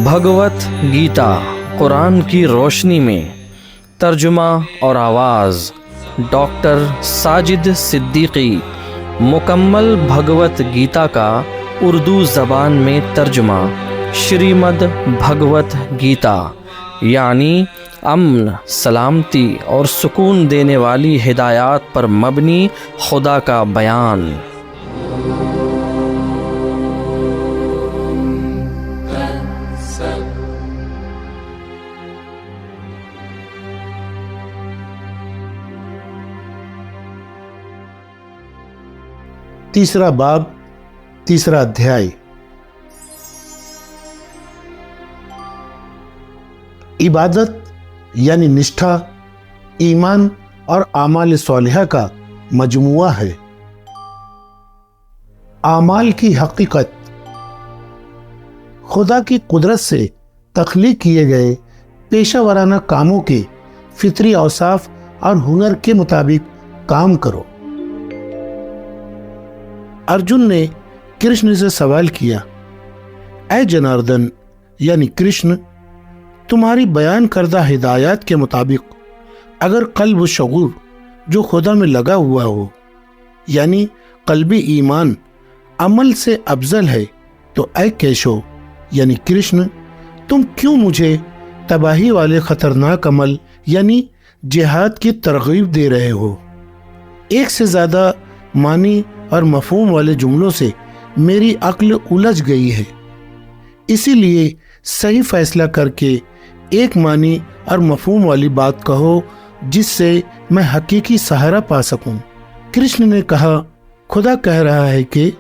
بھگوت گیتا قرآن کی روشنی میں ترجمہ اور آواز ڈاکٹر ساجد صدیقی. مکمل بھگوت گیتا کا اردو زبان میں ترجمہ شریمد بھگوت گیتا، یعنی امن، سلامتی اور سکون دینے والی ہدایات پر مبنی خدا کا بیان. تیسرا باب، تیسرا ادھیائے. عبادت یعنی نشٹھا، ایمان اور اعمال صالحہ کا مجموعہ ہے. اعمال کی حقیقت: خدا کی قدرت سے تخلیق کیے گئے پیشہ ورانہ کاموں کے فطری اوصاف اور ہنر کے مطابق کام کرو. ارجن نے کرشن سے سوال کیا، اے جناردن یعنی کرشن، تمہاری بیان کردہ ہدایات کے مطابق اگر قلب و شعور جو خدا میں لگا ہوا ہو، یعنی قلبی ایمان عمل سے افضل ہے، تو اے کیشو یعنی کرشن، تم کیوں مجھے تباہی والے خطرناک عمل یعنی جہاد کی ترغیب دے رہے ہو؟ ایک سے زیادہ معنی اور مفہوم والے جملوں سے میری عقل الجھ گئی ہے، اسی لیے صحیح فیصلہ کر کے ایک معنی اور مفہوم والی بات کہو جس سے میں حقیقی سہارا پا سکوں. کرشن نے کہا، خدا کہہ رہا ہے کہ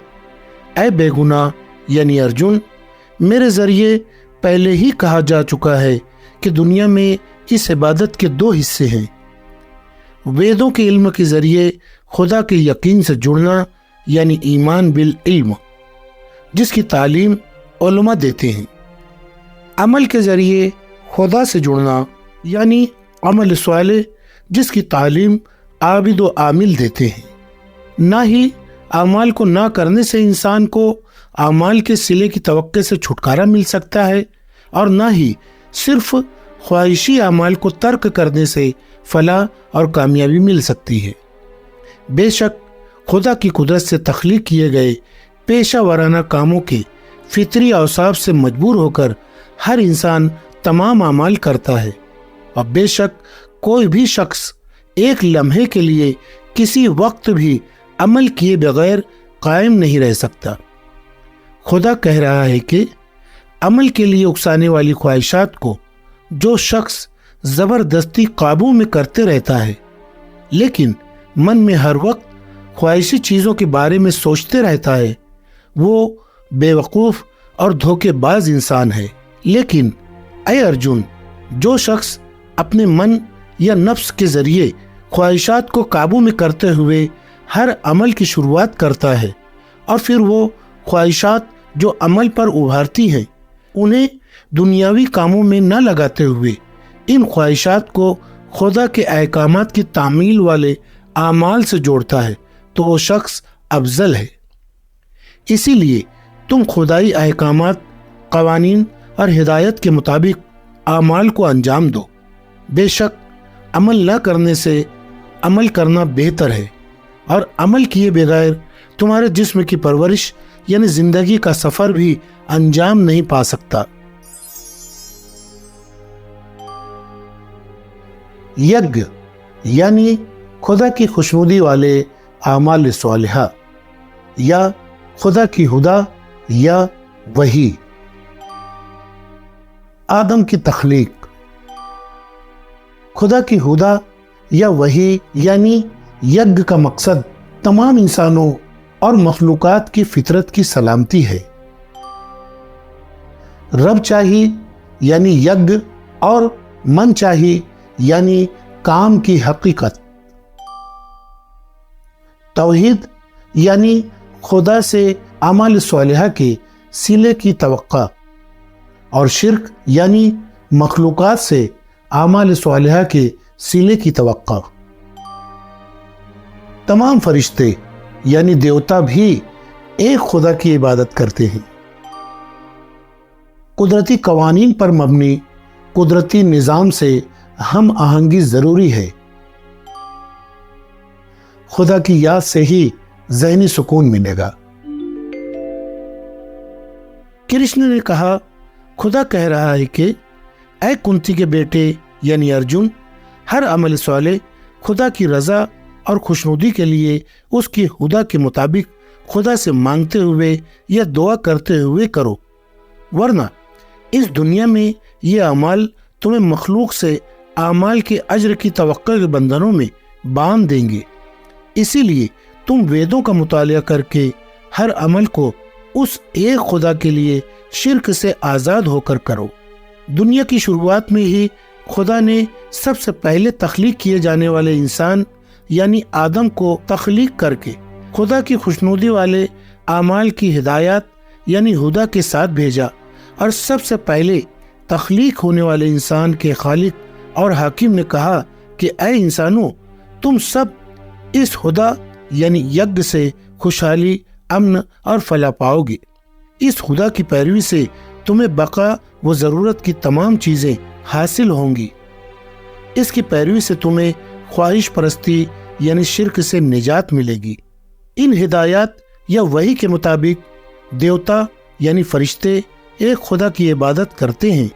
اے بے گناہ یعنی ارجن، میرے ذریعے پہلے ہی کہا جا چکا ہے کہ دنیا میں اس عبادت کے دو حصے ہیں. ویدوں کے علم کے ذریعے خدا کے یقین سے جڑنا یعنی ایمان بالعلم، جس کی تعلیم علماء دیتے ہیں. عمل کے ذریعے خدا سے جڑنا یعنی عمل صالح، جس کی تعلیم عابد و عامل دیتے ہیں. نہ ہی اعمال کو نہ کرنے سے انسان کو اعمال کے صلے کی توقع سے چھٹکارا مل سکتا ہے، اور نہ ہی صرف خواہشی اعمال کو ترک کرنے سے فلاح اور کامیابی مل سکتی ہے. بے شک خدا کی قدرت سے تخلیق کیے گئے پیشہ ورانہ کاموں کے فطری اوصاف سے مجبور ہو کر ہر انسان تمام اعمال کرتا ہے، اور بے شک کوئی بھی شخص ایک لمحے کے لیے کسی وقت بھی عمل کیے بغیر قائم نہیں رہ سکتا. خدا کہہ رہا ہے کہ عمل کے لیے اکسانے والی خواہشات کو جو شخص زبردستی قابو میں کرتے رہتا ہے، لیکن من میں ہر وقت خواہشی چیزوں کے بارے میں سوچتے رہتا ہے، وہ بے وقوف اور دھوکے باز انسان ہے. لیکن اے ارجن، جو شخص اپنے من یا نفس کے ذریعے خواہشات کو قابو میں کرتے ہوئے ہر عمل کی شروعات کرتا ہے، اور پھر وہ خواہشات جو عمل پر ابھارتی ہیں انہیں دنیاوی کاموں میں نہ لگاتے ہوئے ان خواہشات کو خدا کے احکامات کی تعمیل والے اعمال سے جوڑتا ہے، تو وہ شخص افضل ہے. اسی لیے تم خدائی احکامات، قوانین اور ہدایت کے مطابق اعمال کو انجام دو. بے شک عمل نہ کرنے سے عمل کرنا بہتر ہے، اور عمل کیے بغیر تمہارے جسم کی پرورش یعنی زندگی کا سفر بھی انجام نہیں پا سکتا. یگ یعنی خدا کی خوشنودی والے اعمال صالحہ، یا خدا کی ہدا یا وحی. آدم کی تخلیق. خدا کی ہدا یا وحی یعنی یگ کا مقصد تمام انسانوں اور مخلوقات کی فطرت کی سلامتی ہے. رب چاہی یعنی یگ، اور من چاہی یعنی کام کی حقیقت. توحید یعنی خدا سے اعمال صالحہ کے صلے کی توقع، اور شرک یعنی مخلوقات سے اعمال صالحہ کے صلے کی توقع. تمام فرشتے یعنی دیوتا بھی ایک خدا کی عبادت کرتے ہیں. قدرتی قوانین پر مبنی قدرتی نظام سے ہم آہنگی ضروری ہے۔ خدا کی یاد سے ہی ذہنی سکون ملے گا۔ کرشن نے کہا، خدا کہہ رہا ہے کہ اے کنتی کے بیٹے یعنی ارجن، ہر عمل صالح خدا کی رضا اور خوشنودی کے لیے اس کی خدا کے مطابق خدا سے مانگتے ہوئے یا دعا کرتے ہوئے کرو، ورنہ اس دنیا میں یہ اعمال تمہیں مخلوق سے اعمال کے اجر کی توقع کے بندھنوں میں باندھ دیں گے۔ اسی لیے تم ویدوں کا مطالعہ کر کے ہر عمل کو اس ایک خدا کے لیے شرک سے آزاد ہو کر کرو۔ دنیا کی شروعات میں ہی خدا نے سب سے پہلے تخلیق کیے جانے والے انسان یعنی آدم کو تخلیق کر کے خدا کی خوشنودی والے اعمال کی ہدایات یعنی ہدا کے ساتھ بھیجا، اور سب سے پہلے تخلیق ہونے والے انسان کے خالق اور حاکم نے کہا کہ اے انسانوں، تم سب اس خدا یعنی یگ سے خوشحالی، امن اور فلاح پاؤ گے۔ اس خدا کی پیروی سے تمہیں بقا و ضرورت کی تمام چیزیں حاصل ہوں گی۔ اس کی پیروی سے تمہیں خواہش پرستی یعنی شرک سے نجات ملے گی۔ ان ہدایات یا وحی کے مطابق دیوتا یعنی فرشتے ایک خدا کی عبادت کرتے ہیں،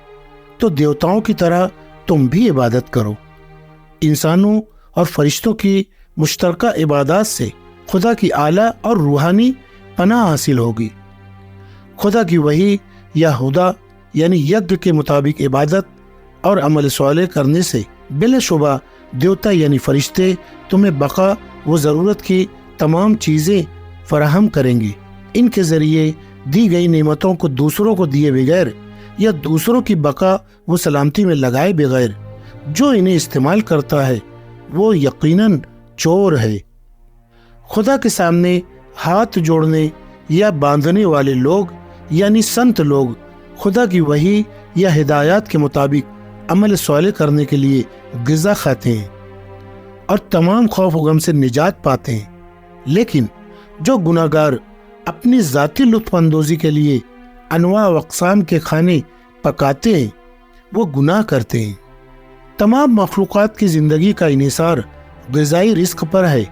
تو دیوتاؤں کی طرح تم بھی عبادت کرو۔ انسانوں اور فرشتوں کی مشترکہ عبادات سے خدا کی اعلیٰ اور روحانی پناہ حاصل ہوگی۔ خدا کی وحی یا ہدا یعنی یگ کے مطابق عبادت اور عمل صالح کرنے سے بلا شبہ دیوتا یعنی فرشتے تمہیں بقا و ضرورت کی تمام چیزیں فراہم کریں گے۔ ان کے ذریعے دی گئی نعمتوں کو دوسروں کو دیے بغیر یا دوسروں کی بقا و سلامتی میں لگائے بغیر جو انہیں استعمال کرتا ہے وہ یقیناً چور ہے۔ خدا کے سامنے ہاتھ جوڑنے یا باندھنے والے لوگ یعنی سنت لوگ خدا کی وحی یا ہدایات کے مطابق عمل صالح کرنے کے لیے غذا کھاتے ہیں اور تمام خوف و غم سے نجات پاتے ہیں، لیکن جو گناہ گار اپنی ذاتی لطف اندوزی کے لیے انواع و اقسام کے کھانے پکاتے ہیں وہ گناہ کرتے ہیں۔ تمام مخلوقات کی زندگی کا انحصار غذائی رزق پر ہے۔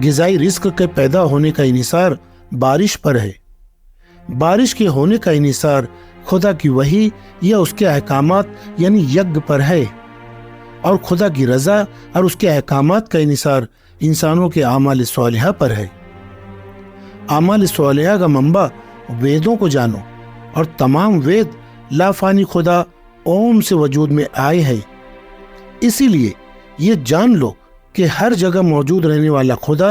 غذائی رزق کے پیدا ہونے کا انحصار بارش پر ہے۔ بارش کے ہونے کا انحصار خدا کی وحی یا اس کے احکامات یعنی یگ پر ہے، اور خدا کی رضا اور اس کے احکامات کا انحصار انسانوں کے اعمال صالحہ پر ہے۔ اعمال صالحہ کا منبع ویدوں کو جانو، اور تمام وید لافانی خدا اوم سے وجود میں آئے ہیں۔ اسی لیے یہ جان لو کہ ہر جگہ موجود رہنے والا خدا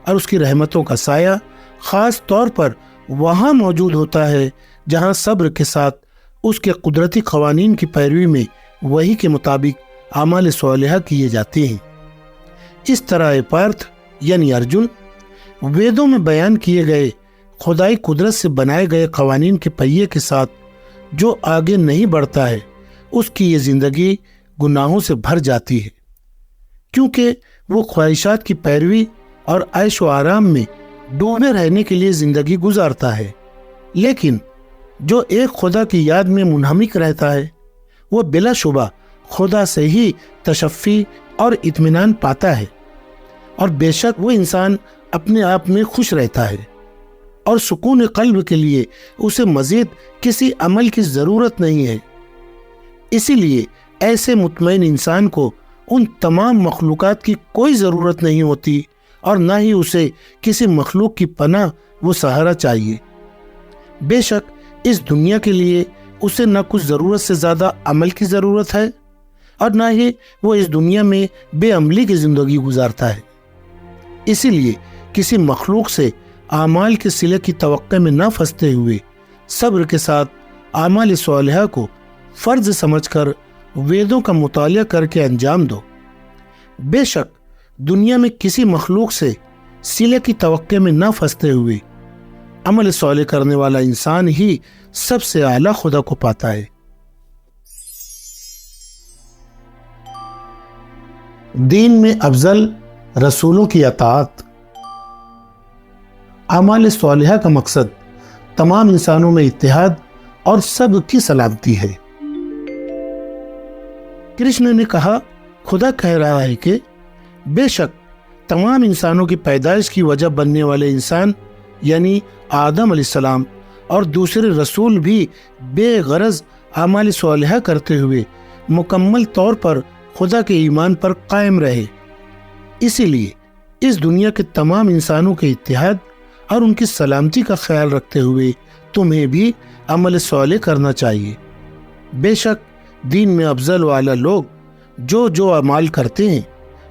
اور اس کی رحمتوں کا سایہ خاص طور پر وہاں موجود ہوتا ہے جہاں صبر کے ساتھ اس کے قدرتی قوانین کی پیروی میں وحی کے مطابق اعمال صالحہ کیے جاتے ہیں۔ اس طرح پارتھ یعنی ارجن ویدوں میں بیان کیے گئے خدائی قدرت سے بنائے گئے قوانین کے پہیے کے ساتھ جو آگے نہیں بڑھتا ہے اس کی یہ زندگی گناہوں سے بھر جاتی ہے، کیونکہ وہ خواہشات کی پیروی اور عیش و آرام میں ڈوبے رہنے کے لیے زندگی گزارتا ہے۔ لیکن جو ایک خدا کی یاد میں منہمک رہتا ہے وہ بلا شبہ خدا سے ہی تشفی اور اطمینان پاتا ہے، اور بے شک وہ انسان اپنے آپ میں خوش رہتا ہے، اور سکون قلب کے لیے اسے مزید کسی عمل کی ضرورت نہیں ہے۔ اسی لیے ایسے مطمئن انسان کو ان تمام مخلوقات کی کوئی ضرورت نہیں ہوتی، اور نہ ہی اسے کسی مخلوق کی پناہ و سہارا چاہیے۔ بے شک اس دنیا کے لیے اسے نہ کچھ ضرورت سے زیادہ عمل کی ضرورت ہے، اور نہ ہی وہ اس دنیا میں بے عملی کی زندگی گزارتا ہے۔ اسی لیے کسی مخلوق سے اعمال کے صلے کی توقع میں نہ پھنستے ہوئے صبر کے ساتھ اعمال صالحہ کو فرض سمجھ کر ویدوں کا مطالعہ کر کے انجام دو۔ بے شک دنیا میں کسی مخلوق سے صلے کی توقع میں نہ پھنستے ہوئے عمل صالح کرنے والا انسان ہی سب سے اعلیٰ خدا کو پاتا ہے۔ دین میں افضل رسولوں کی اطاعت۔ اعمال صالحہ کا مقصد تمام انسانوں میں اتحاد اور سب کی سلامتی ہے۔ کرشن نے کہا، خدا کہہ رہا ہے کہ بے شک تمام انسانوں کی پیدائش کی وجہ بننے والے انسان یعنی آدم علیہ السلام اور دوسرے رسول بھی بے غرض اعمال صالحہ کرتے ہوئے مکمل طور پر خدا کے ایمان پر قائم رہے۔ اسی لیے اس دنیا کے تمام انسانوں کے اتحاد اور ان کی سلامتی کا خیال رکھتے ہوئے تمہیں بھی عمل صالح کرنا چاہیے۔ بے شک دین میں افضل و اعلیٰ لوگ جو اعمال کرتے ہیں،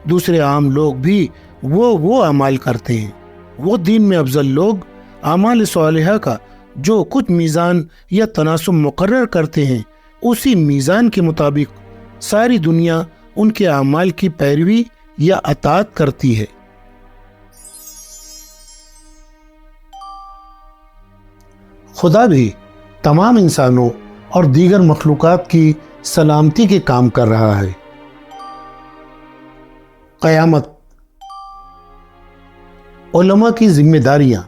دوسرے عام لوگ بھی وہ اعمال کرتے ہیں۔ وہ دین میں افضل لوگ اعمال صالحہ کا جو کچھ میزان یا تناسب مقرر کرتے ہیں، اسی میزان کے مطابق ساری دنیا ان کے اعمال کی پیروی یا اطاعت کرتی ہے۔ خدا بھی تمام انسانوں اور دیگر مخلوقات کی سلامتی کے کام کر رہا ہے۔ قیامت، علماء کی ذمہ داریاں۔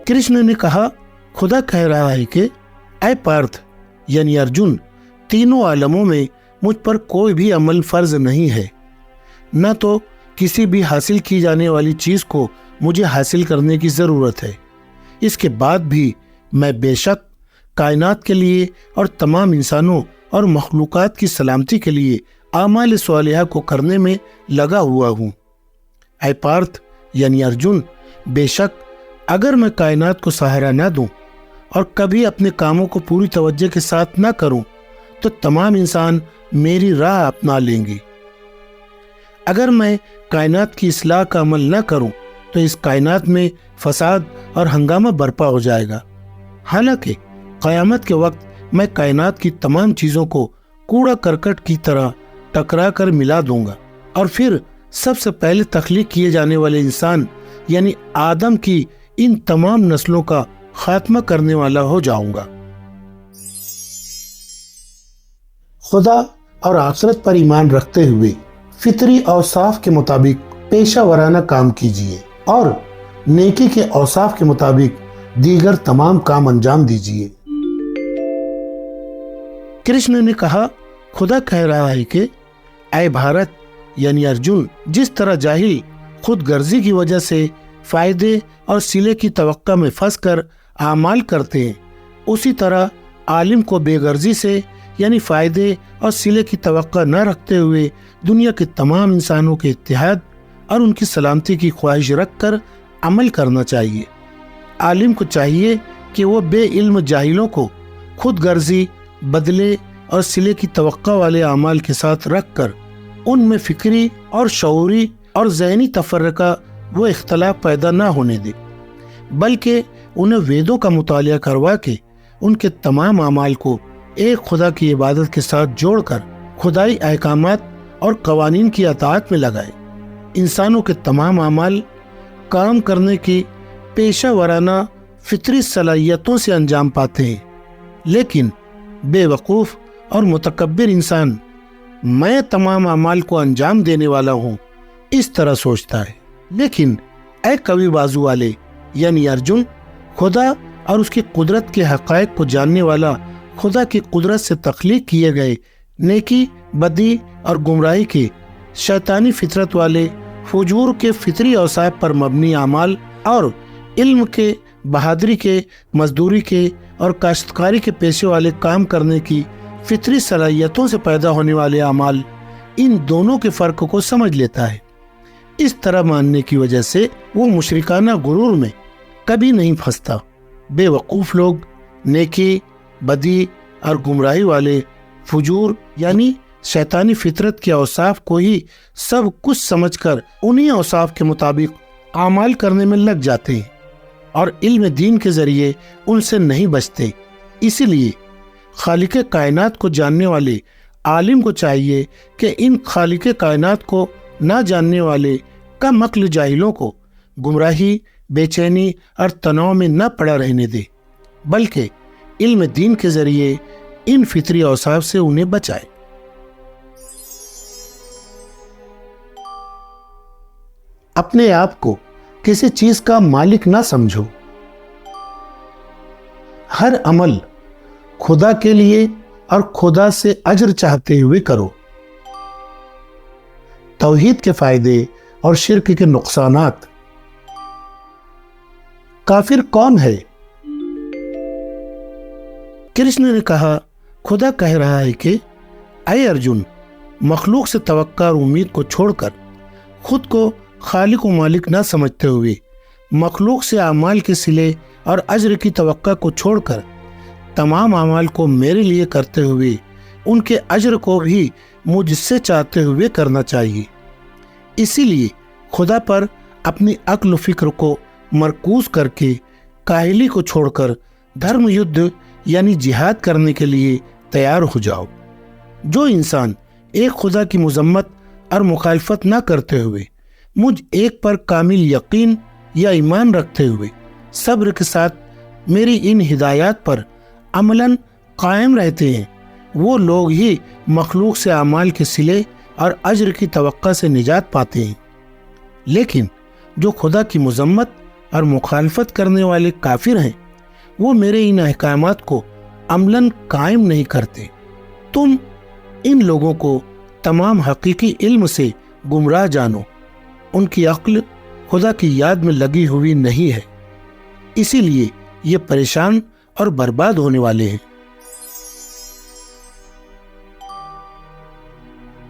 کرشن نے کہا، خدا کہہ رہا ہے کہ اے پارتھ یعنی ارجن، تینوں عالموں میں مجھ پر کوئی بھی عمل فرض نہیں ہے، نہ تو کسی بھی حاصل کی جانے والی چیز کو مجھے حاصل کرنے کی ضرورت ہے۔ اس کے بعد بھی میں بے شک کائنات کے لیے اور تمام انسانوں اور مخلوقات کی سلامتی کے لیے اعمال صالحہ کو کرنے میں لگا ہوا ہوں۔ اے پارتھ یعنی ارجن، بے شک اگر میں کائنات کو سہارا نہ دوں اور کبھی اپنے کاموں کو پوری توجہ کے ساتھ نہ کروں تو تمام انسان میری راہ اپنا لیں گے۔ اگر میں کائنات کی اصلاح کا عمل نہ کروں تو اس کائنات میں فساد اور ہنگامہ برپا ہو جائے گا۔ حالانکہ قیامت کے وقت میں کائنات کی تمام چیزوں کو کوڑا کرکٹ کی طرح ٹکرا کر ملا دوں گا اور پھر سب سے پہلے تخلیق کیے جانے والے انسان یعنی آدم کی ان تمام نسلوں کا خاتمہ کرنے والا ہو جاؤں گا۔ خدا اور آخرت پر ایمان رکھتے ہوئے فطری اوصاف کے مطابق پیشہ ورانہ کام کیجیے اور نیکی کے اوصاف کے مطابق دیگر تمام کام انجام دیجیے۔ کرشن نے کہا، خدا کہہ رہا ہے کہ اے بھارت یعنی ارجن، جس طرح جاہل خود غرضی کی وجہ سے فائدے اور صلے کی توقع میں پھنس کر اعمال کرتے ہیں، اسی طرح عالم کو بے غرضی سے یعنی فائدے اور صلے کی توقع نہ رکھتے ہوئے دنیا کے تمام انسانوں کے اتحاد اور ان کی سلامتی کی خواہش رکھ کر عمل کرنا چاہیے۔ عالم کو چاہیے کہ وہ بے علم جاہلوں کو خود غرضی، بدلے اور صلے کی توقع والے اعمال کے ساتھ رکھ کر ان میں فکری اور شعوری اور ذہنی تفرقہ و اختلاف پیدا نہ ہونے دے، بلکہ انہیں ویدوں کا مطالعہ کروا کے ان کے تمام اعمال کو ایک خدا کی عبادت کے ساتھ جوڑ کر خدائی احکامات اور قوانین کی اطاعت میں لگائے۔ انسانوں کے تمام اعمال کام کرنے کی پیشہ ورانہ فطری صلاحیتوں سے انجام پاتے ہیں، لیکن بے وقوف اور متکبر انسان میں تمام اعمال کو انجام دینے والا ہوں اس طرح سوچتا ہے۔ لیکن اے قوی بازو والے یعنی ارجن، خدا اور اس کی قدرت کے حقائق کو جاننے والا خدا کی قدرت سے تخلیق کیے گئے نیکی، بدی اور گمراہی کے شیطانی فطرت والے فجور کے فطری اوصاف پر مبنی اعمال اور علم کے، بہادری کے، مزدوری کے اور کاشتکاری کے پیشے والے کام کرنے کی فطری صلاحیتوں سے پیدا ہونے والے اعمال، ان دونوں کے فرق کو سمجھ لیتا ہے۔ اس طرح ماننے کی وجہ سے وہ مشرکانہ غرور میں کبھی نہیں پھنستا۔ بے وقوف لوگ نیکی، بدی اور گمراہی والے فجور یعنی شیطانی فطرت کے اوصاف کو ہی سب کچھ سمجھ کر انہی اوصاف کے مطابق اعمال کرنے میں لگ جاتے ہیں اور علم دین کے ذریعے ان سے نہیں بچتے۔ اسی لیے خالق کائنات کو جاننے والے عالم کو چاہیے کہ ان خالق کائنات کو نہ جاننے والے کم عقل جاہلوں کو گمراہی، بے چینی اور تناؤ میں نہ پڑا رہنے دے، بلکہ علم دین کے ذریعے ان فطری اوصاف سے انہیں بچائے۔ اپنے آپ کو کسی چیز کا مالک نہ سمجھو۔ ہر عمل خدا کے لیے اور خدا سے اجر چاہتے ہوئے کرو۔ توحید کے فائدے اور شرک کے نقصانات۔ کافر کون ہے؟ کرشن نے کہا، خدا کہہ رہا ہے کہ اے ارجن، مخلوق سے توقع اور امید کو چھوڑ کر خود کو خالق و مالک نہ سمجھتے ہوئے مخلوق سے اعمال کے صلے اور اجر کی توقع کو چھوڑ کر تمام اعمال کو میرے لیے کرتے ہوئے ان کے اجر کو بھی مجھ سے چاہتے ہوئے کرنا چاہیے۔ اسی لیے خدا پر اپنی عقل و فکر کو مرکوز کر کے کاہلی کو چھوڑ کر دھرم یدھ یعنی جہاد کرنے کے لیے تیار ہو جاؤ۔ جو انسان ایک خدا کی مذمت اور مخالفت نہ کرتے ہوئے مجھ ایک پر کامل یقین یا ایمان رکھتے ہوئے صبر کے ساتھ میری ان ہدایات پر عملاً قائم رہتے ہیں، وہ لوگ ہی مخلوق سے اعمال کے صلے اور اجر کی توقع سے نجات پاتے ہیں۔ لیکن جو خدا کی مذمت اور مخالفت کرنے والے کافر ہیں، وہ میرے ان احکامات کو عملاً قائم نہیں کرتے۔ تم ان لوگوں کو تمام حقیقی علم سے گمراہ جانو، ان کی عقل خدا کی یاد میں لگی ہوئی نہیں ہے، اسی لیے یہ پریشان اور برباد ہونے والے ہیں۔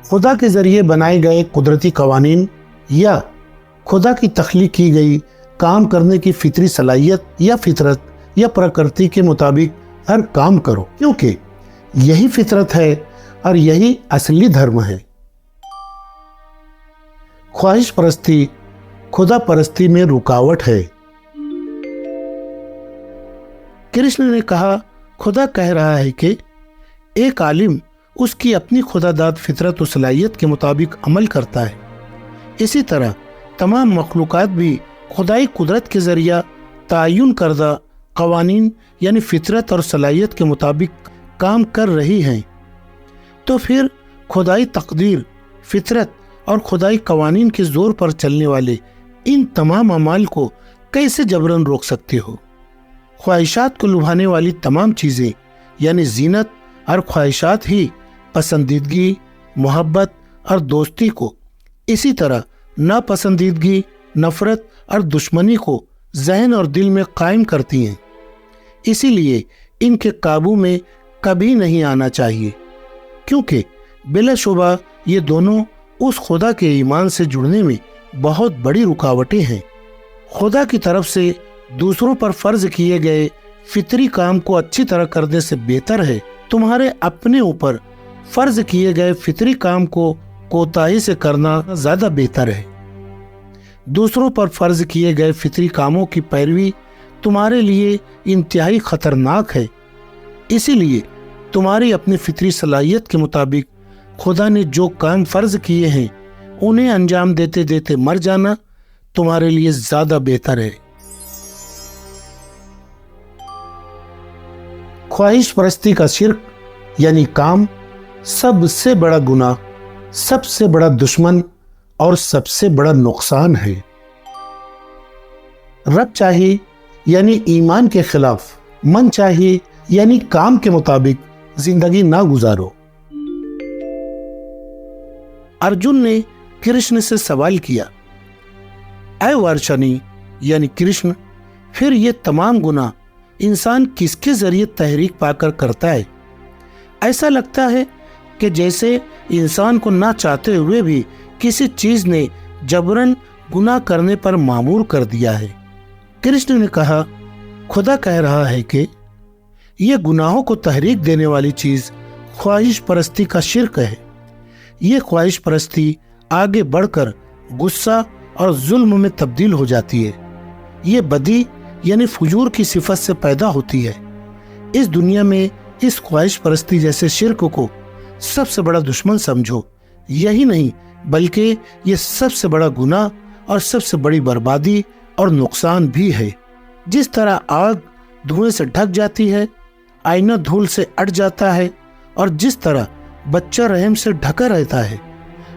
خدا کے ذریعے بنائے گئے قدرتی قوانین یا خدا کی تخلیق کی گئی کام کرنے کی فطری صلاحیت یا فطرت یا پرکرتی کے مطابق ہر کام کرو، کیونکہ یہی فطرت ہے اور یہی اصلی دھرم ہے۔ خواہش پرستی خدا پرستی میں رکاوٹ ہے۔ کرشن نے کہا، خدا کہہ رہا ہے کہ ایک عالم اس کی اپنی خدا داد فطرت و صلاحیت کے مطابق عمل کرتا ہے، اسی طرح تمام مخلوقات بھی خدائی قدرت کے ذریعہ تعین کردہ قوانین یعنی فطرت اور صلاحیت کے مطابق کام کر رہی ہیں۔ تو پھر خدائی تقدیر، فطرت اور خدائی قوانین کے زور پر چلنے والے ان تمام اعمال کو کیسے جبراً روک سکتے ہو؟ خواہشات کو لبھانے والی تمام چیزیں یعنی زینت اور خواہشات ہی پسندیدگی، محبت اور دوستی کو، اسی طرح ناپسندیدگی، نفرت اور دشمنی کو ذہن اور دل میں قائم کرتی ہیں۔ اسی لیے ان کے قابو میں کبھی نہیں آنا چاہیے، کیونکہ بلا شبہ یہ دونوں اس خدا کے ایمان سے جڑنے میں بہت بڑی رکاوٹیں ہیں۔ خدا کی طرف سے دوسروں پر فرض کیے گئے فطری کام کو اچھی طرح کرنے سے بہتر ہے تمہارے اپنے اوپر فرض کیے گئے فطری کام کو کوتاہی سے کرنا زیادہ بہتر ہے۔ دوسروں پر فرض کیے گئے فطری کاموں کی پیروی تمہارے لیے انتہائی خطرناک ہے، اسی لیے تمہاری اپنی فطری صلاحیت کے مطابق خدا نے جو کام فرض کیے ہیں انہیں انجام دیتے دیتے مر جانا تمہارے لیے زیادہ بہتر ہے۔ خواہش پرستی کا شرک یعنی کام سب سے بڑا گناہ، سب سے بڑا دشمن اور سب سے بڑا نقصان ہے۔ رب چاہیے یعنی ایمان کے خلاف، من چاہیے یعنی کام کے مطابق زندگی نہ گزارو۔ ارجن نے کرشن سے سوال کیا، اے وارشنی یعنی کرشن، پھر یہ تمام گناہ انسان کس کے ذریعے تحریک پا کر کرتا ہے؟ ایسا لگتا ہے کہ جیسے انسان کو نہ چاہتے ہوئے بھی کسی چیز نے جبراً گناہ کرنے پر مامور کر دیا ہے۔ کرشن نے کہا، خدا کہہ رہا ہے کہ یہ گناہوں کو تحریک دینے والی چیز خواہش پرستی کا شرک ہے۔ یہ خواہش پرستی آگے بڑھ کر غصہ اور ظلم میں تبدیل ہو جاتی ہے۔ یہ بدی یعنی فجور کی صفت سے پیدا ہوتی ہے۔ اس دنیا میں اس خواہش پرستی جیسے شرک کو سب سے بڑا دشمن سمجھو، یہی نہیں بلکہ یہ سب سے بڑا گناہ اور سب سے بڑی بربادی اور نقصان بھی ہے۔ جس طرح آگ دھوئیں سے ڈھک جاتی ہے، آئینہ دھول سے اٹ جاتا ہے، اور جس طرح بچہ رحم سے ڈھکا رہتا ہے،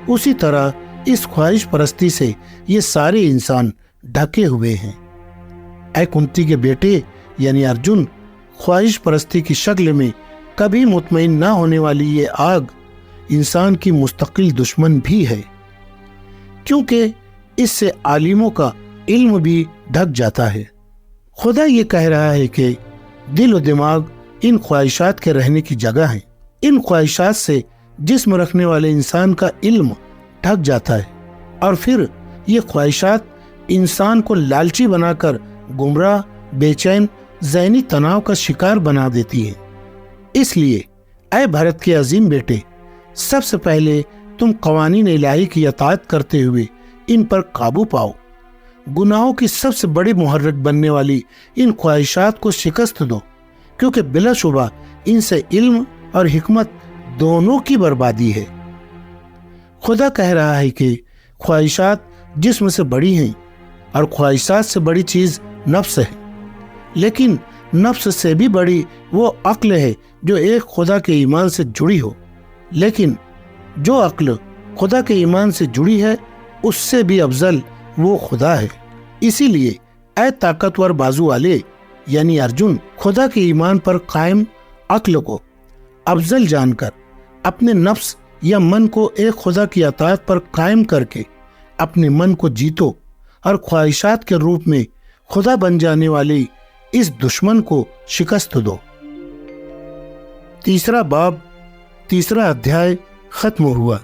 اسی طرح اس خواہش پرستی سے یہ سارے انسان ڈھکے ہوئے ہیں۔ اے کنتی کے بیٹے یعنی ارجن، خواہش پرستی کی شکل میں کبھی مطمئن نہ ہونے والی یہ آگ انسان کی مستقل دشمن بھی ہے، کیونکہ اس سے عالموں کا علم بھی ڈھک جاتا ہے۔ خدا یہ کہہ رہا ہے کہ دل و دماغ ان خواہشات کے رہنے کی جگہ ہیں۔ ان خواہشات سے جسم رکھنے والے انسان کا علم ڈھک جاتا ہے، اور پھر یہ خواہشات انسان کو لالچی بنا کر گمراہ، بے چین، ذہنی تناؤ کا شکار بنا دیتی ہیں۔ اس لیے اے بھرت کے عظیم بیٹے، سب سے پہلے تم قوانین الہی کی اطاعت کرتے ہوئے ان پر قابو پاؤ۔ گناہوں کی سب سے بڑی محرک بننے والی ان خواہشات کو شکست دو، کیونکہ بلا شبہ ان سے علم اور حکمت دونوں کی بربادی ہے۔ خدا کہہ رہا ہے کہ خواہشات جسم سے بڑی ہیں، اور خواہشات سے بڑی چیز نفس ہے، لیکن نفس سے بھی بڑی وہ عقل ہے جو ایک خدا کے ایمان سے جڑی ہو۔ لیکن جو عقل خدا کے ایمان سے جڑی ہے اس سے بھی افضل وہ خدا ہے۔ اسی لیے اے طاقتور بازو والے یعنی ارجن، خدا کے ایمان پر قائم عقل کو افضل جان کر اپنے نفس یا من کو ایک خدا کی اطاعت پر قائم کر کے اپنے من کو جیتو، اور خواہشات کے روپ میں خدا بن جانے والی اس دشمن کو شکست دو۔ تیسرا باب، تیسرا ادھیائے ختم ہوا۔